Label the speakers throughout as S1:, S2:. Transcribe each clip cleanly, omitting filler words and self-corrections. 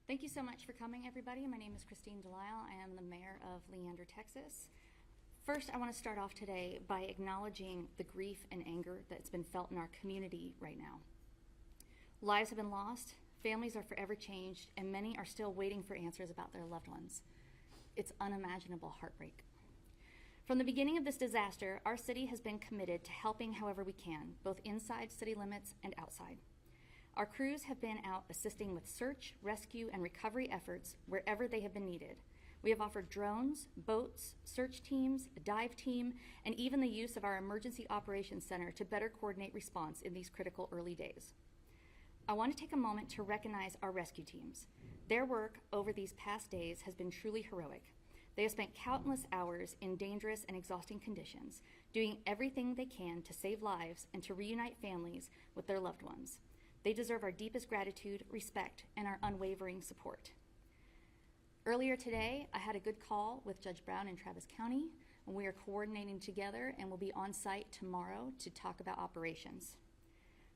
S1: Thank you so much for coming, everybody. My name is Christine DeLisle. I am the mayor of Leander, Texas. First, I want to start off today by acknowledging the grief and anger that's been felt in our community right now. Lives have been lost, families are forever changed, and many are still waiting for answers about their loved ones. It's unimaginable heartbreak. From the beginning of this disaster, our city has been committed to helping however we can, both inside city limits and outside. Our crews have been out assisting with search, rescue, and recovery efforts wherever they have been needed. We have offered drones, boats, search teams, a dive team, and even the use of our Emergency Operations Center to better coordinate response in these critical early days. I want to take a moment to recognize our rescue teams. Their work over these past days has been truly heroic. They have spent countless hours in dangerous and exhausting conditions, doing everything they can to save lives and to reunite families with their loved ones. They deserve our deepest gratitude, respect, and our unwavering support. Earlier today, I had a good call with Judge Brown in Travis County, and we are coordinating together and will be on site tomorrow to talk about operations.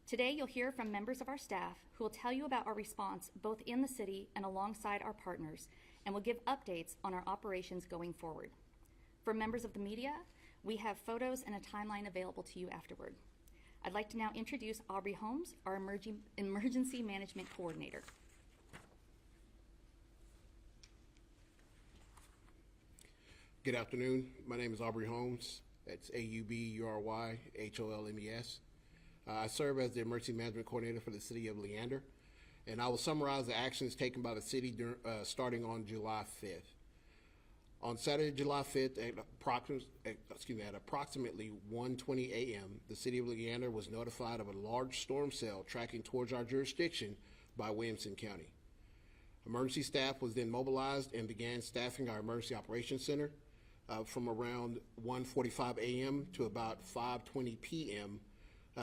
S1: Today, you'll hear from members of our staff who will tell you about our response both in the city and alongside our partners, and will give updates on our operations going forward. For members of the media, we have photos and a timeline available to you afterward. I'd like to now introduce Aubrey Holmes, our Emergency Management Coordinator.
S2: Good afternoon. My name is Aubrey Holmes. It's AUBURYHOLMES. I serve as the Emergency Management Coordinator for the City of Leander, and I will summarize the actions taken by the city starting on July 5th. On Saturday, July 5th, at approximately 1:20 a.m., the City of Leander was notified of a large storm cell tracking towards our jurisdiction by Williamson County. Emergency staff was then mobilized and began staffing our Emergency Operations Center from around 1:45 a.m. to about 5:20 p.m.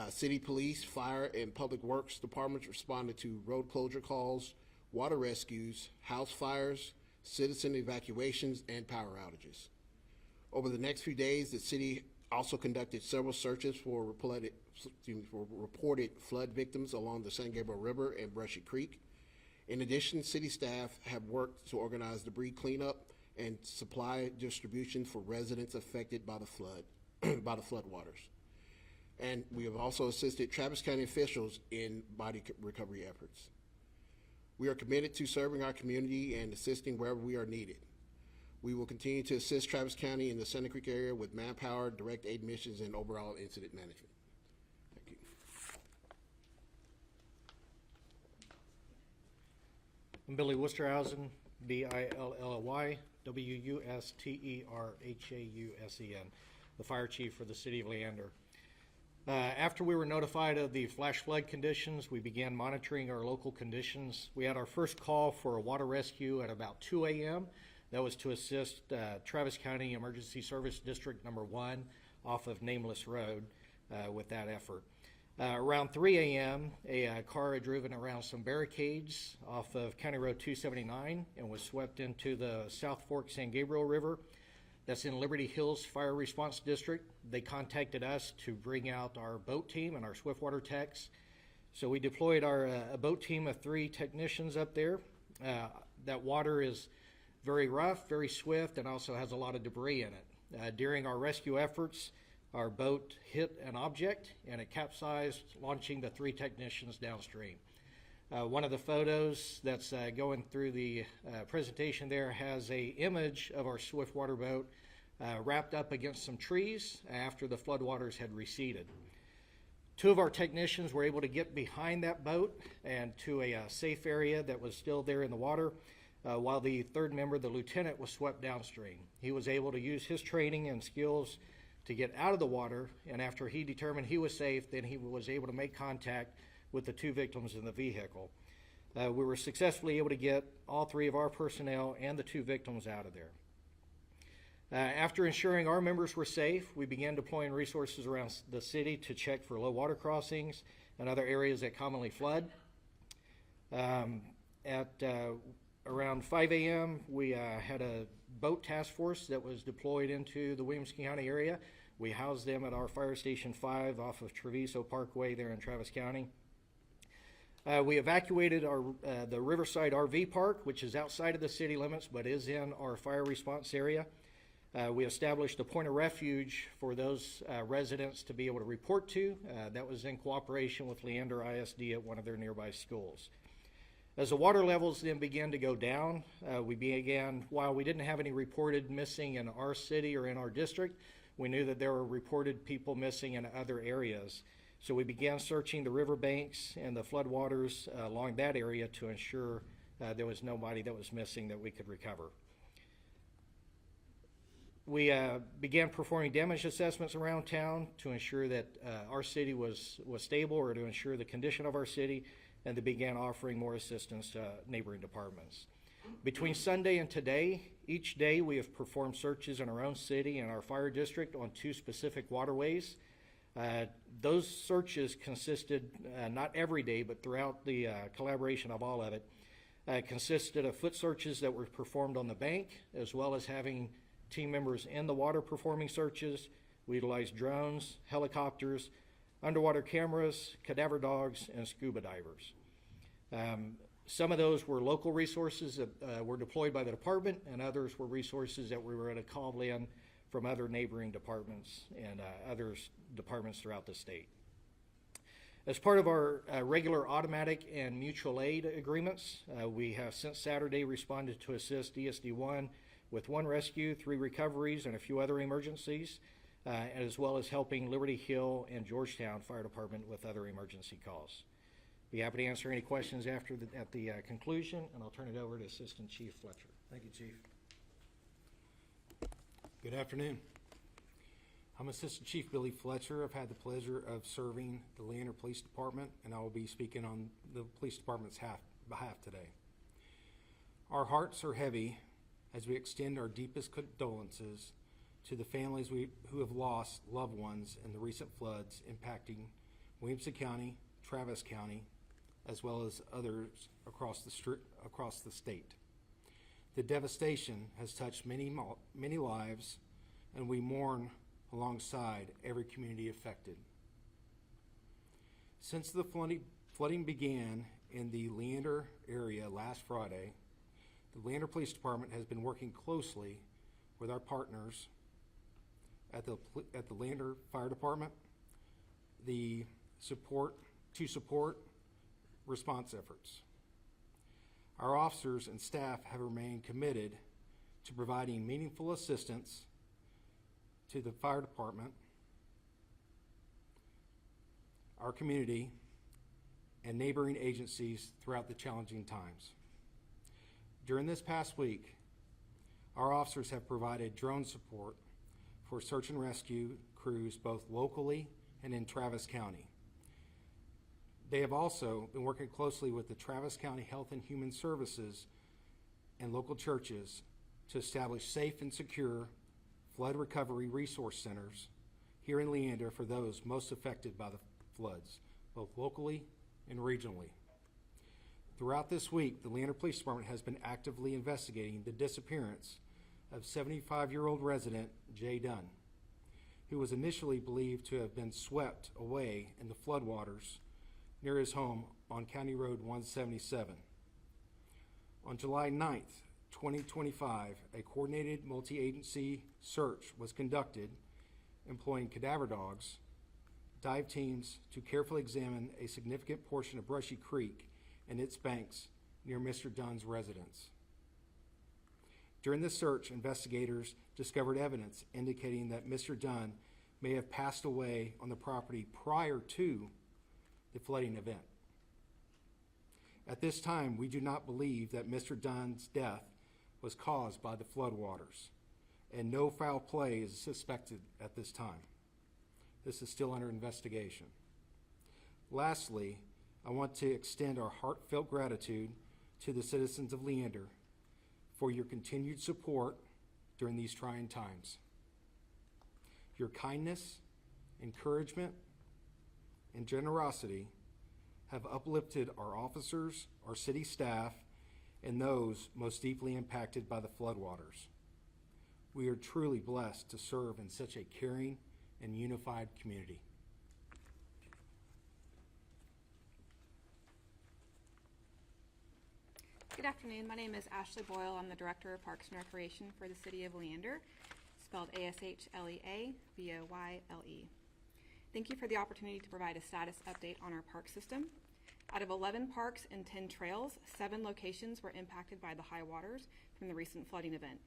S2: City police, fire, and public works departments responded to road closure calls, water rescues, house fires, citizen evacuations, and power outages. Over the next few days, the city also conducted several searches for reported flood victims along the San Gabriel River and Brushy Creek. In addition, city staff have worked to organize debris cleanup and supply distribution for residents affected by the flood, by the floodwaters. And we have also assisted Travis County officials in body recovery efforts. We are committed to serving our community and assisting wherever we are needed. We will continue to assist Travis County in the Center Creek area with manpower, direct aid missions, and overall incident management. Thank you.
S3: I'm Billy Wusterhausen, BILLY WUSTERHAUSEN, the fire chief for the City of Leander. After we were notified of the flash flood conditions, we began monitoring our local conditions. We had our first call for a water rescue at about 2 a.m. That was to assist Travis County Emergency Service District Number 1 off of Nameless Road with that effort. Around 3 a.m., a car had driven around some barricades off of County Road 279 and was swept into the South Fork San Gabriel River. That's in Liberty Hills Fire Response District. They contacted us to bring out our boat team and our swiftwater techs. So we deployed our a boat team of 3 technicians up there. That water is very rough, very swift, and also has a lot of debris in it. During our rescue efforts, our boat hit an object and it capsized, launching the 3 technicians downstream. One of the photos that's going through the presentation there has a image of our swiftwater boat wrapped up against some trees after the floodwaters had receded. 2 of our technicians were able to get behind that boat and to a safe area that was still there in the water, while the 3rd member, the lieutenant, was swept downstream. He was able to use his training and skills to get out of the water, and after he determined he was safe, then he was able to make contact with the 2 victims in the vehicle. We were successfully able to get all 3 of our personnel and the 2 victims out of there. After ensuring our members were safe, we began deploying resources around the city to check for low water crossings and other areas that commonly flood. At around 5 a.m., we had a boat task force that was deployed into the Williamson County area. We housed them at our Fire Station 5 off of Treviso Parkway there in Travis County. We evacuated the Riverside RV Park, which is outside of the city limits but is in our fire response area. We established a point of refuge for those residents to be able to report to. That was in cooperation with Leander ISD at one of their nearby schools. As the water levels then began to go down, while we didn't have any reported missing in our city or in our district, we knew that there were reported people missing in other areas. So we began searching the riverbanks and the floodwaters along that area to ensure there was nobody that was missing that we could recover. We began performing damage assessments around town to ensure that our city was stable, or to ensure the condition of our city, and they began offering more assistance to neighboring departments. Between Sunday and today, each day we have performed searches in our own city and our fire district on 2 specific waterways. Those searches consisted, not every day, but throughout the collaboration of all of it, consisted of foot searches that were performed on the bank, as well as having team members in the water performing searches. We utilized drones, helicopters, underwater cameras, cadaver dogs, and scuba divers. Some of those were local resources that were deployed by the department, and others were resources that we were going to call in from other neighboring departments and other departments throughout the state. As part of our regular automatic and mutual aid agreements, we have since Saturday responded to assist ESD1 with 1 rescue, 3 recoveries, and a few other emergencies, as well as helping Liberty Hill and Georgetown Fire Department with other emergency calls. Be happy to answer any questions at the conclusion, and I'll turn it over to Assistant Chief Fletcher.
S4: Thank you, Chief. Good afternoon. I'm Assistant Chief Billy Fletcher. I've had the pleasure of serving the Leander Police Department, and I will be speaking on the Police Department's behalf today. Our hearts are heavy as we extend our deepest condolences to the families who have lost loved ones in the recent floods impacting Williamson County, Travis County, as well as others across the state. The devastation has touched many lives, and we mourn alongside every community affected. Since the flooding began in the Leander area last Friday, the Leander Police Department has been working closely with our partners at the Leander Fire Department to support response efforts. Our officers and staff have remained committed to providing meaningful assistance to the fire department, our community, and neighboring agencies throughout the challenging times. During this past week, our officers have provided drone support for search and rescue crews both locally and in Travis County. They have also been working closely with the Travis County Health and Human Services and local churches to establish safe and secure flood recovery resource centers here in Leander for those most affected by the floods, both locally and regionally. Throughout this week, the Leander Police Department has been actively investigating the disappearance of 75-year-old resident Jay Dunn, who was initially believed to have been swept away in the floodwaters near his home on County Road 177. On July 9th, 2025, a coordinated multi-agency search was conducted employing cadaver dogs, dive teams to carefully examine a significant portion of Brushy Creek and its banks near Mr. Dunn's residence. During the search, investigators discovered evidence indicating that Mr. Dunn may have passed away on the property prior to the flooding event. At this time, we do not believe that Mr. Dunn's death was caused by the floodwaters, and no foul play is suspected at this time. This is still under investigation. Lastly, I want to extend our heartfelt gratitude to the citizens of Leander for your continued support during these trying times. Your kindness, encouragement, and generosity have uplifted our officers, our city staff, and those most deeply impacted by the floodwaters. We are truly blessed to serve in such a caring and unified community.
S5: Good afternoon. My name is Ashley Boyle. I'm the Director of Parks and Recreation for the City of Leander, spelled ASHLEA BOYLE. Thank you for the opportunity to provide a status update on our park system. Out of 11 parks and 10 trails, 7 locations were impacted by the high waters from the recent flooding event.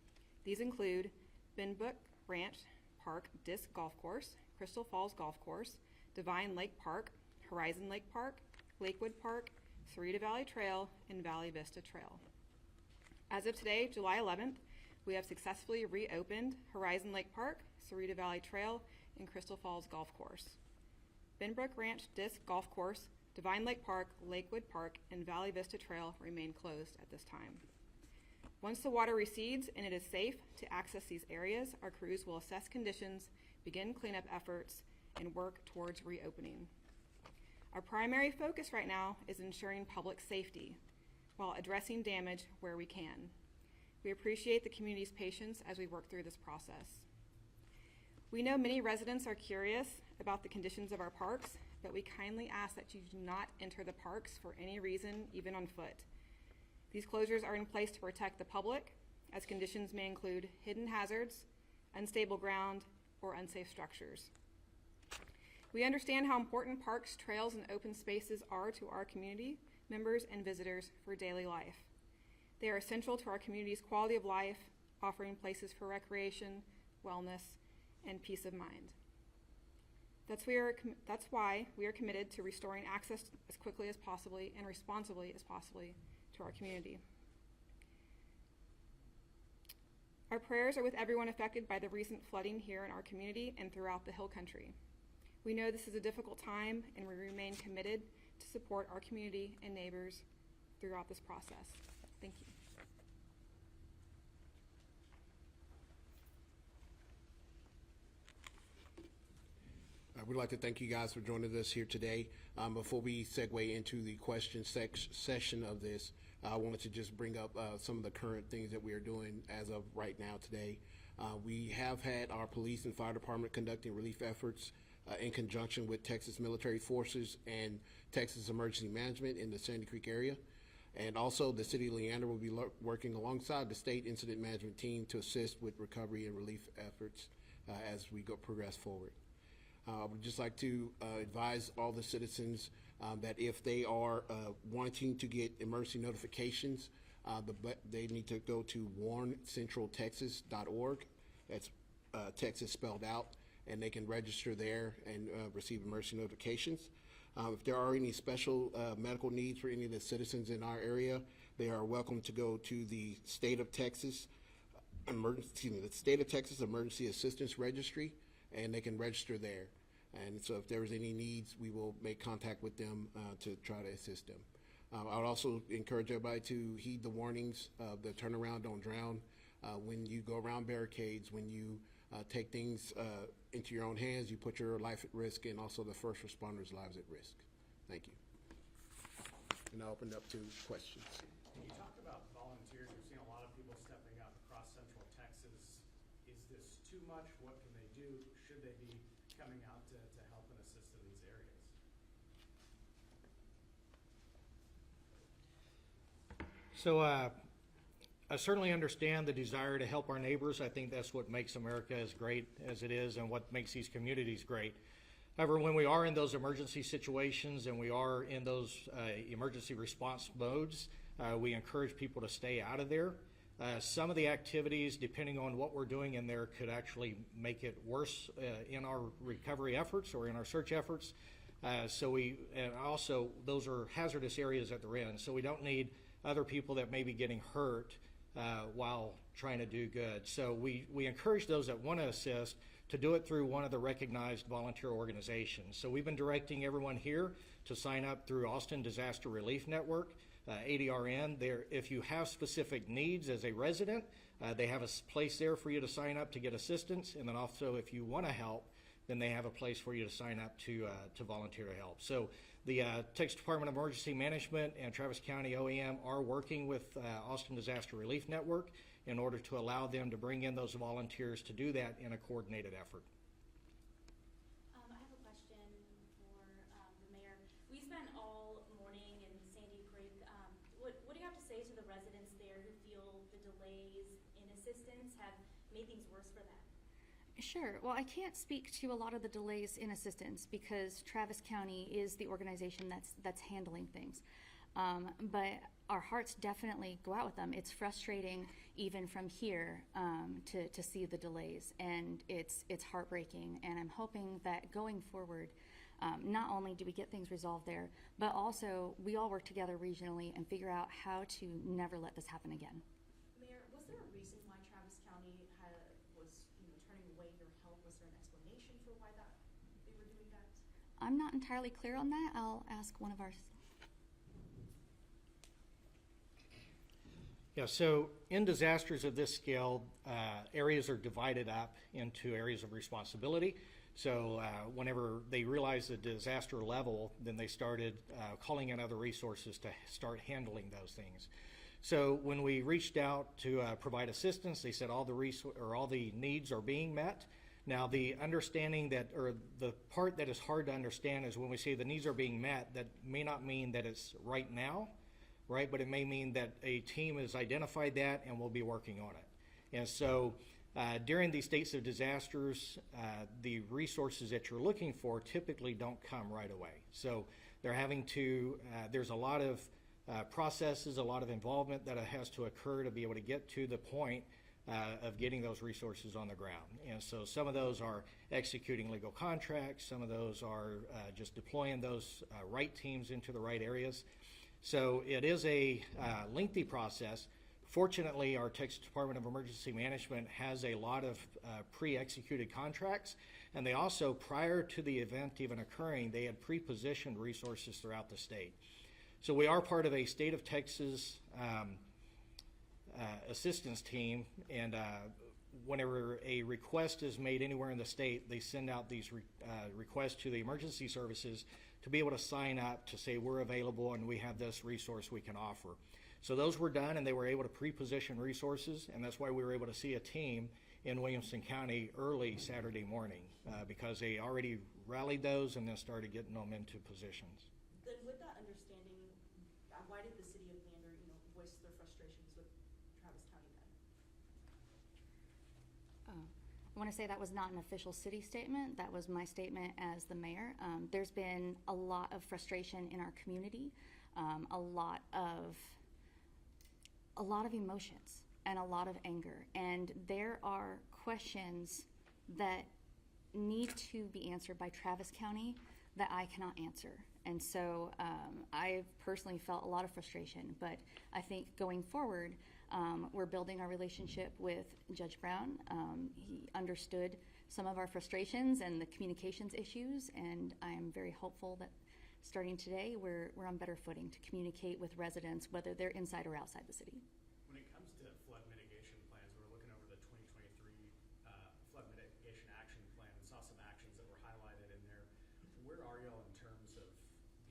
S5: These include Benbrook Ranch Park Disc Golf Course, Crystal Falls Golf Course, Divine Lake Park, Horizon Lake Park, Lakewood Park, Sarita Valley Trail, and Valley Vista Trail. As of today, July 11th, we have successfully reopened Horizon Lake Park, Sarita Valley Trail, and Crystal Falls Golf Course. Benbrook Ranch Disc Golf Course, Divine Lake Park, Lakewood Park, and Valley Vista Trail remain closed at this time. Once the water recedes and it is safe to access these areas, our crews will assess conditions, begin cleanup efforts, and work towards reopening. Our primary focus right now is ensuring public safety while addressing damage where we can. We appreciate the community's patience as we work through this process. We know many residents are curious about the conditions of our parks, but we kindly ask that you do not enter the parks for any reason, even on foot. These closures are in place to protect the public, as conditions may include hidden hazards, unstable ground, or unsafe structures. We understand how important parks, trails, and open spaces are to our community members and visitors for daily life. They are essential to our community's quality of life, offering places for recreation, wellness, and peace of mind. That's why we are committed to restoring access as quickly as possibly and responsibly as possibly to our community. Our prayers are with everyone affected by the recent flooding here in our community and throughout the Hill Country. We know this is a difficult time, and we remain committed to support our community and neighbors throughout this process. Thank you.
S2: We'd like to thank you guys for joining us here today. Before we segue into the question session of this, I wanted to just bring up some of the current things that we are doing as of right now today. We have had our police and fire department conducting relief efforts in conjunction with Texas Military Forces and Texas Emergency Management in the Sandy Creek area. And also the City of Leander will be working alongside the State Incident Management Team to assist with recovery and relief efforts as we progress forward. I would just like to advise all the citizens that if they are wanting to get emergency notifications, they need to go to warncentraltexas.org. That's Texas spelled out, and they can register there and receive emergency notifications. If there are any special medical needs for any of the citizens in our area, they are welcome to go to the State of Texas Emergency Assistance Registry, and they can register there. And so if there's any needs, we will make contact with them to try to assist them. I would also encourage everybody to heed the warnings of the turnaround, don't drown. When you go around barricades, when you take things into your own hands, you put your life at risk and also the first responders' lives at risk. Thank you. And I'll open it up to questions.
S6: When you talk about volunteers, we've seen a lot of people stepping up across Central Texas. Is this too much? What can they do? Should they be coming out to help and assist in these areas?
S3: So I certainly understand the desire to help our neighbors. I think that's what makes America as great as it is and what makes these communities great. However, when we are in those emergency situations and we are in those emergency response modes, we encourage people to stay out of there. Some of the activities, depending on what we're doing in there, could actually make it worse in our recovery efforts or in our search efforts. And also those are hazardous areas at the end, so we don't need other people that may be getting hurt while trying to do good. So we encourage those that want to assist to do it through one of the recognized volunteer organizations. So we've been directing everyone here to sign up through Austin Disaster Relief Network, ADRN. There, if you have specific needs as a resident, they have a place there for you to sign up to get assistance. And then also if you want to help, then they have a place for you to sign up to volunteer to help. So the Texas Department of Emergency Management and Travis County OEM are working with Austin Disaster Relief Network in order to allow them to bring in those volunteers to do that in a coordinated effort.
S7: I have a question for the mayor. We spent all morning in Sandy Creek. What do you have to say to the residents delays in assistance have made things worse for them?
S1: Sure. Well, I can't speak to a lot of the delays in assistance because Travis County is the organization that's handling things. But our hearts definitely go out with them. It's frustrating even from here to see the delays, and it's heartbreaking. And I'm hoping that going forward, not only do we get things resolved there, but also we all work together regionally and figure out how to never let this happen again.
S8: Mayor, was there a reason why Travis County was turning away your help? Was there an explanation for why they were doing that?
S1: I'm not entirely clear on that. I'll ask one of our.
S3: Yeah, so in disasters of this scale, areas are divided up into areas of responsibility. So whenever they realized the disaster level, then they started calling in other resources to start handling those things. So when we reached out to provide assistance, they said all the needs are being met. Now the understanding that, or the part that is hard to understand is when we say the needs are being met, that may not mean that it's right now, right? But it may mean that a team has identified that and will be working on it. And so during these states of disasters, the resources that you're looking for typically don't come right away. So they're having to, there's a lot of processes, a lot of involvement that has to occur to be able to get to the point of getting those resources on the ground. And so some of those are executing legal contracts, some of those are just deploying those right teams into the right areas. So it is a lengthy process. Fortunately, our Texas Department of Emergency Management has a lot of pre-executed contracts, and they also, prior to the event even occurring, they had pre-positioned resources throughout the state. So we are part of a state of Texas assistance team, and whenever a request is made anywhere in the state, they send out these requests to the emergency services to be able to sign up to say we're available and we have this resource we can offer. So those were done, and they were able to pre-position resources, and that's why we were able to see a team in Williamson County early Saturday morning because they already rallied those and then started getting them into positions.
S8: Then with that understanding, why did the city of Leander, voice their frustrations with Travis County then?
S1: I want to say that was not an official city statement. That was my statement as the mayor. There's been a lot of frustration in our community, a lot of emotions and a lot of anger. And there are questions that need to be answered by Travis County that I cannot answer. And so I've personally felt a lot of frustration, but I think going forward, we're building our relationship with Judge Brown. He understood some of our frustrations and the communications issues, and I am very hopeful that starting today, we're on better footing to communicate with residents, whether they're inside or outside the city.
S6: When it comes to flood mitigation plans, we're looking over the 2023 flood mitigation action plan and saw some actions that were highlighted in there. Where are y'all in terms of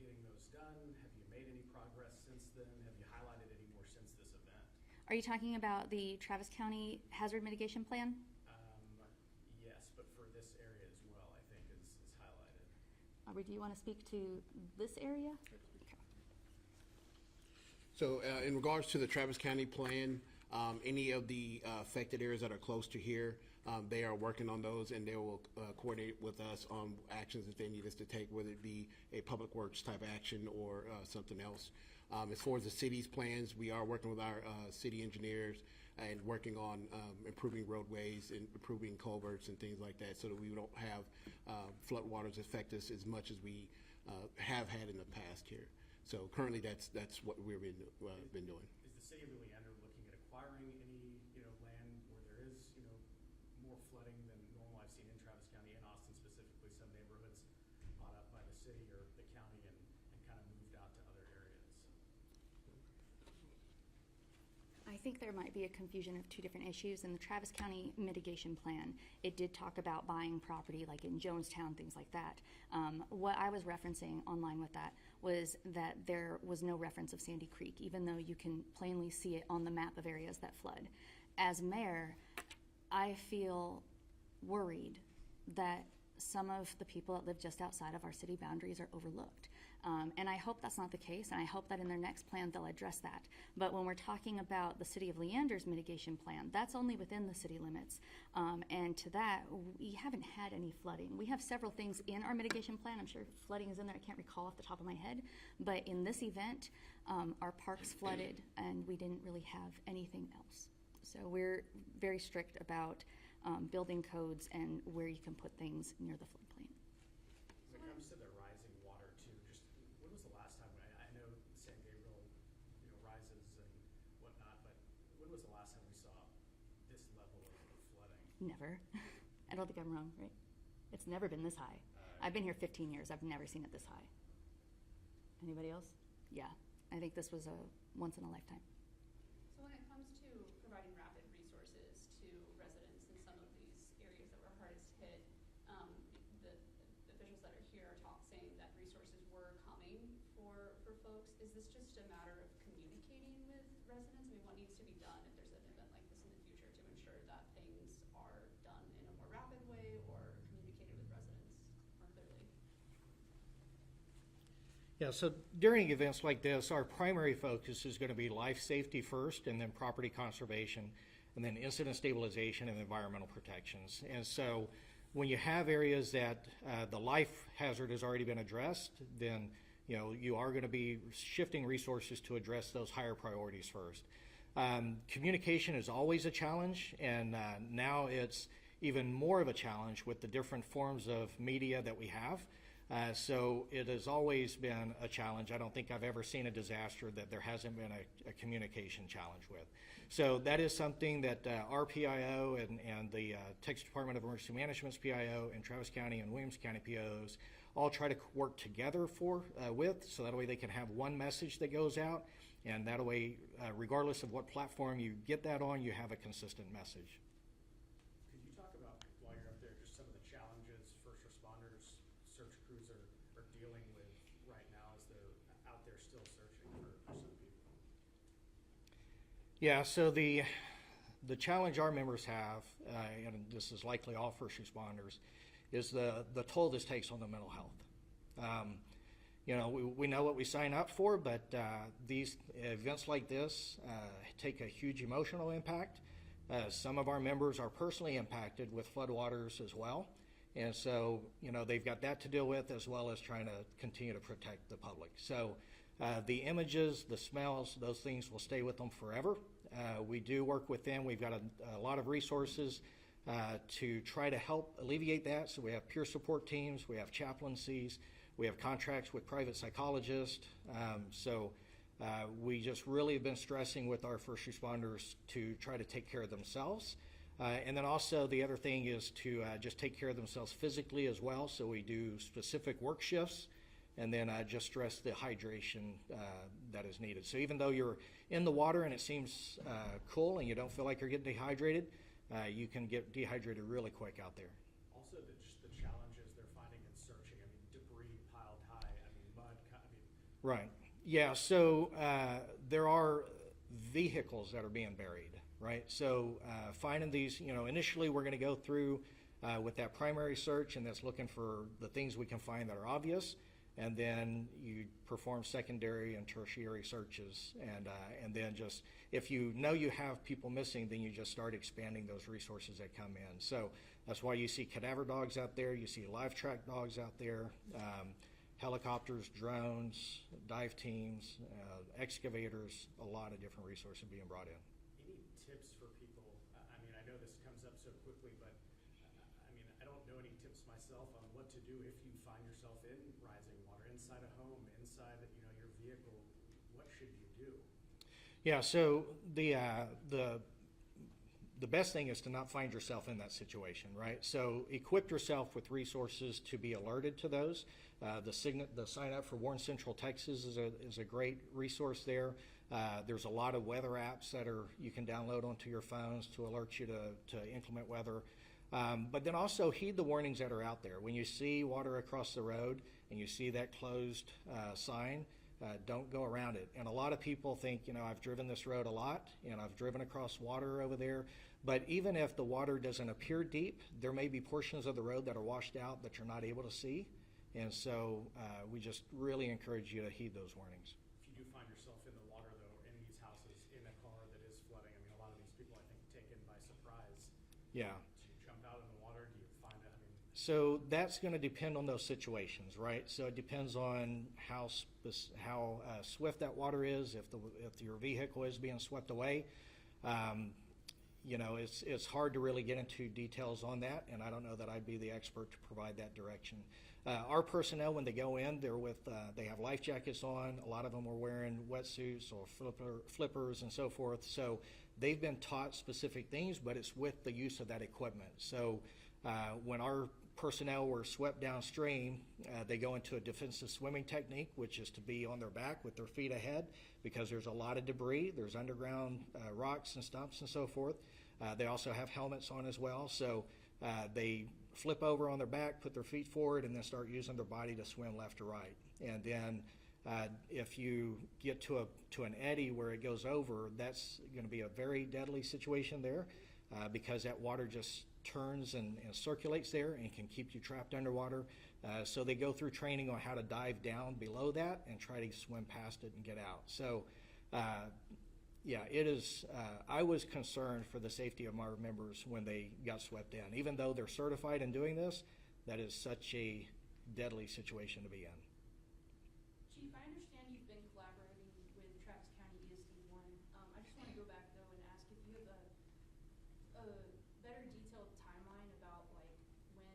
S6: getting those done? Have you made any progress since then? Have you highlighted any more since this event?
S1: Are you talking about the Travis County Hazard Mitigation Plan?
S6: Yes, but for this area as well, I think is highlighted.
S1: Aubrey, do you want to speak to this area? Okay.
S2: So in regards to the Travis County plan, any of the affected areas that are close to here, they are working on those, and they will coordinate with us on actions that they need us to take, whether it be a public works type action or something else. As far as the city's plans, we are working with our city engineers and working on improving roadways and improving culverts and things like that, so that we don't have flood waters affect us as much as we have had in the past here. So currently, that's what we've been doing.
S6: Is the city of Leander looking at acquiring any land where there is more flooding than normal? I've seen in Travis County and Austin specifically some neighborhoods bought up by the city or the county and kind of moved out to other areas.
S1: I think there might be a confusion of two different issues. In the Travis County mitigation plan, it did talk about buying property like in Jonestown, things like that. What I was referencing online with that was that there was no reference of Sandy Creek, even though you can plainly see it on the map of areas that flood. As mayor, I feel worried that some of the people that live just outside of our city boundaries are overlooked. And I hope that's not the case, and I hope that in their next plan they'll address that. But when we're talking about the City of Leander's mitigation plan, that's only within the city limits. And to that, we haven't had any flooding. We have several things in our mitigation plan. I'm sure flooding is in there. I can't recall off the top of my head. But in this event, our parks flooded, and we didn't really have anything else. So we're very strict about building codes and where you can put things near the floodplain.
S6: When it comes to the rising water too, just when was the last time, I know San Gabriel, rises and whatnot, but when was the last time we saw this level of flooding?
S1: Never. I don't think I'm wrong, right? It's never been this high. I've been here 15 years. I've never seen it this high. Anybody else? Yeah. I think this was a once in a lifetime.
S9: So when it comes to providing rapid resources to residents in some of these areas that were hardest hit, the officials that are here are saying that resources were coming for folks. Is this just a matter of communicating with residents? I mean, what needs to be done if there's an event like this in the future to ensure that things are done in a more rapid way or communicated with residents more clearly?
S3: Yeah, so during events like this, our primary focus is going to be life safety first, and then property conservation, and then incident stabilization and environmental protections. And so when you have areas that the life hazard has already been addressed, then you are going to be shifting resources to address those higher priorities first. Communication is always a challenge, and now it's even more of a challenge with the different forms of media that we have. So it has always been a challenge. I don't think I've ever seen a disaster that there hasn't been a communication challenge with. So that is something that our PIO and the Texas Department of Emergency Management's PIO and Travis County and Williams County PIOs all try to work together with, so that way they can have one message that goes out, and that way, regardless of what platform you get that on, you have a consistent message.
S6: Could you talk about, while you're up there, just some of the challenges first responders, search crews are dealing with right now as they're out there still searching for some people?
S3: Yeah, so the challenge our members have, and this is likely all first responders, is the toll this takes on the mental health. We know what we sign up for, but these events like this take a huge emotional impact. Some of our members are personally impacted with floodwaters as well. And so, they've got that to deal with, as well as trying to continue to protect the public. So the images, the smells, those things will stay with them forever. We do work with them. We've got a lot of resources to try to help alleviate that. So we have peer support teams, we have chaplaincies, we have contracts with private psychologists. We just really have been stressing with our first responders to try to take care of themselves. And then also the other thing is to just take care of themselves physically as well. So we do specific work shifts, and then just stress the hydration that is needed. So even though you're in the water and it seems cool and you don't feel like you're getting dehydrated, you can get dehydrated really quick out there.
S6: Also, just the challenges they're finding in searching. I mean, debris piled high. I mean, mud.
S3: Right. Yeah. So there are vehicles that are being buried. Right. So finding these, initially we're going to go through with that primary search, and that's looking for the things we can find that are obvious. And then you perform secondary and tertiary searches, and then just, if you know you have people missing, then you just start expanding those resources that come in. So that's why you see cadaver dogs out there, you see live track dogs out there, helicopters, drones, dive teams, excavators, a lot of different resources being brought in.
S6: Any tips for people? I mean, I know this comes up so quickly, but I don't know any tips myself on what to do if you find yourself in rising water, inside a home, inside your vehicle. What should you do?
S3: Yeah, so the best thing is to not find yourself in that situation, right? So equip yourself with resources to be alerted to those. The sign up for Warren Central Texas is a great resource there. There's a lot of weather apps that you can download onto your phones to alert you to inclement weather. But then also heed the warnings that are out there. When you see water across the road and you see that closed sign, don't go around it. And a lot of people think, I've driven this road a lot and I've driven across water over there. But even if the water doesn't appear deep, there may be portions of the road that are washed out that you're not able to see. And so we just really encourage you to heed those warnings.
S6: If you do find yourself in the water, though, in these houses, in a car that is flooding, I mean, a lot of these people, I think, taken by surprise.
S3: Yeah.
S6: Do you jump out in the water? Do you find it? I mean,
S3: So that's going to depend on those situations, right? So it depends on how swift that water is, if your vehicle is being swept away. You know, it's hard to really get into details on that, and I don't know that I'd be the expert to provide that direction. Our personnel, when they go in, they have life jackets on. A lot of them are wearing wetsuits or flippers and so forth. So they've been taught specific things, but it's with the use of that equipment. So when our personnel were swept downstream, they go into a defensive swimming technique, which is to be on their back with their feet ahead, because there's a lot of debris. There's underground rocks and stumps and so forth. They also have helmets on as well. So they flip over on their back, put their feet forward, and then start using their body to swim left to right. And then if you get to an eddy where it goes over, that's going to be a very deadly situation there, because that water just turns and circulates there and can keep you trapped underwater. So they go through training on how to dive down below that and try to swim past it and get out. So yeah, it is. I was concerned for the safety of our members when they got swept in. Even though they're certified in doing this, that is such a deadly situation to be in.
S8: Chief, I understand you've been collaborating with Travis County ESD 1. I just want to go back though and ask if you have a better detailed timeline about like when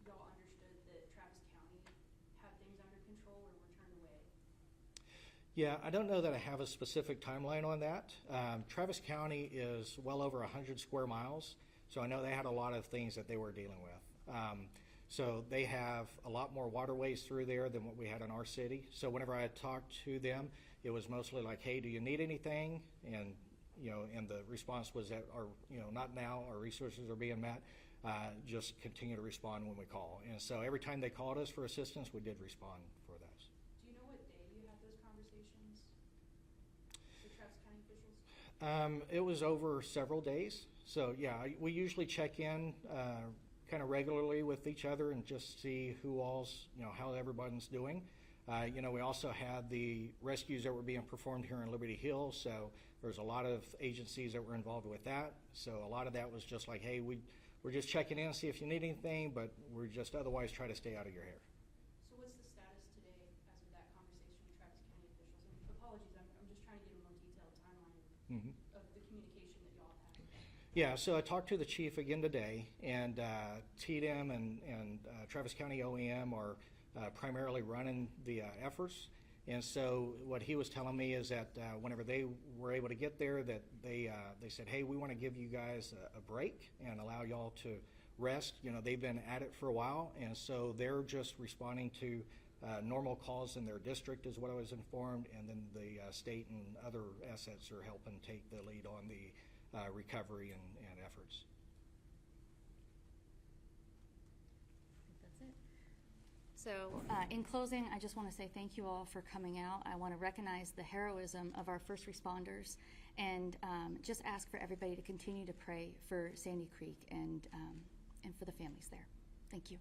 S8: y'all understood that Travis County had things under control or were turned away.
S3: Yeah, I don't know that I have a specific timeline on that. Travis County is well over 100 square miles, so I know they had a lot of things that they were dealing with. So they have a lot more waterways through there than what we had in our city. So whenever I talked to them, it was mostly like, hey, do you need anything? And, you know, and the response was that, not now, our resources are being met. Just continue to respond when we call. And so every time they called us for assistance, we did respond for those.
S8: Do you know what day you had those conversations with Travis County officials?
S3: It was over several days. So yeah, we usually check in kind of regularly with each other and just see how everybody's doing. We also had the rescues that were being performed here in Liberty Hill, so there's a lot of agencies that were involved with that. So a lot of that was just like, hey, we're just checking in, see if you need anything, but we're just otherwise try to stay out of your hair.
S8: So what's the status today as of that conversation with Travis County officials? And apologies, I'm just trying to get a more detailed timeline of the communication that y'all have had.
S3: Yeah, so I talked to the chief again today, and TDM and Travis County OEM are primarily running the efforts. And so what he was telling me is that whenever they were able to get there, that they said, hey, we want to give you guys a break and allow y'all to rest. They've been at it for a while, and so they're just responding to normal calls in their district is what I was informed, and then the state and other assets are helping take the lead on the recovery and efforts.
S1: That's it. So in closing, I just want to say thank you all for coming out. I want to recognize the heroism of our first responders and just ask for everybody to continue to pray for Sandy Creek and for the families there. Thank you.